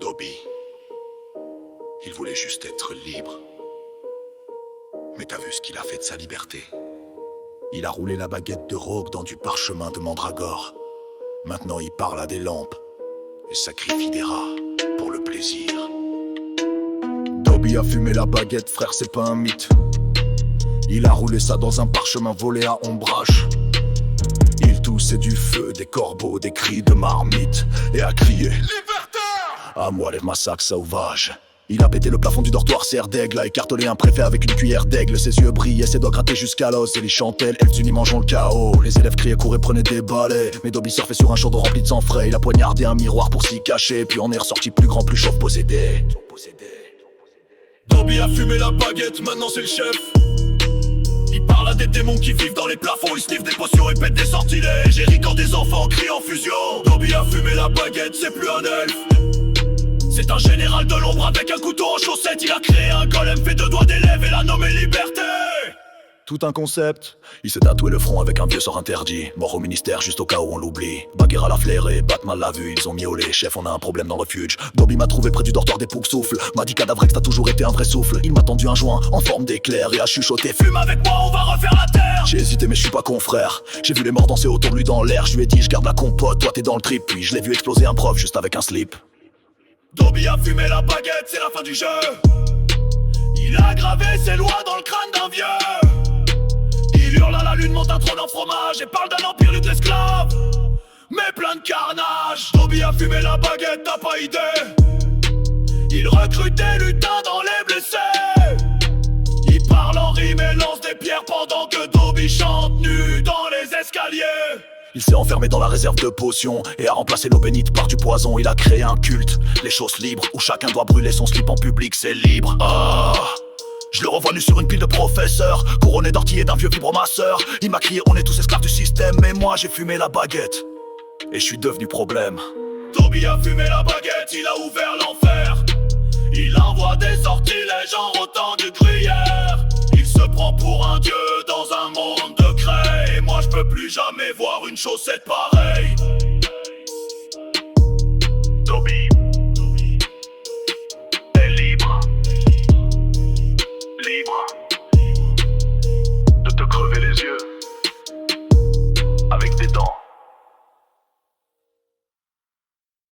Dobby, il voulait juste être libre. Mais t'as vu ce qu'il a fait de sa liberté? Il a roulé la baguette de Rogue dans du parchemin de mandragore. Maintenant il parle à des lampes et sacrifie des rats pour le plaisir. Dobby a fumé la baguette, frère, c'est pas un mythe. Il a roulé ça dans un parchemin volé à ombrage. Il toussait du feu, des corbeaux, des cris de marmite, et a crié Liberté! À moi les massacres sauvages. Il a pété le plafond du dortoir, serre d'aigle, a écartelé un préfet avec une cuillère d'aigle. Ses yeux brillaient, ses doigts grattaient jusqu'à l'os, et les chantaient, elfes unis mangeant le chaos. Les élèves criaient, couraient, prenaient des balais. Mais Dobby surfait sur un champ d'eau rempli de sang frais. Il a poignardé un miroir pour s'y cacher, puis en est ressorti plus grand, plus chauve, possédé. Dobby a fumé la baguette, maintenant c'est le chef. Il parle à des démons qui vivent dans les plafonds. Il sniffe des potions et pète des sortilèges. Et rit quand des enfants crient en fusion. Dobby a fumé la baguette, c'est plus un elfe. C'est un général de l'ombre avec un couteau en chaussette. Il a créé un golem fait de doigts d'élève et l'a nommé Liberté. Tout un concept. Il s'est tatoué le front avec un vieux sort interdit. Mort au ministère juste au cas où on l'oublie. Bagheera l'a flairé, Batman l'a vu, ils ont miaulé. Chef, on a un problème dans le refuge. Dobby m'a trouvé près du dortoir des poucs souffles. M'a dit Cadavrex, t'as toujours été un vrai souffle. Il m'a tendu un joint en forme d'éclair et a chuchoté Fume avec moi, on va refaire la terre. J'ai hésité mais je suis pas confrère. J'ai vu les morts danser autour de lui dans l'air. Je lui ai dit je garde la compote, toi t'es dans le trip. Puis je l'ai vu exploser un prof juste avec un slip. Dobby a fumé la baguette, c'est la fin du jeu. Il a gravé ses lois dans le crâne d'un vieux. Il hurle à la lune, monte un trône en fromage et parle d'un empire lutte l'esclave, mais plein de carnage. Dobby a fumé la baguette, t'as pas idée. Il recrute des lutins dans les blessés. Il parle en rime et lance des pierres pendant que Dobby chante nu dans les escaliers. Il s'est enfermé dans la réserve de potions et a remplacé l'eau bénite par du poison. Il a créé un culte, les choses libres, où chacun doit brûler son slip en public, c'est libre. Je le revois nu sur une pile de professeurs, couronné d'ortie et d'un vieux vibromasseur. Il m'a crié on est tous esclaves du système, mais moi j'ai fumé la baguette et je suis devenu problème. Dobby a fumé la baguette, il a ouvert l'enfer. Il envoie des sortilèges en rotant du gruyère. Il se prend pour un dieu dans un monde de craie. Et moi je peux plus jamais voir une chaussette pareille.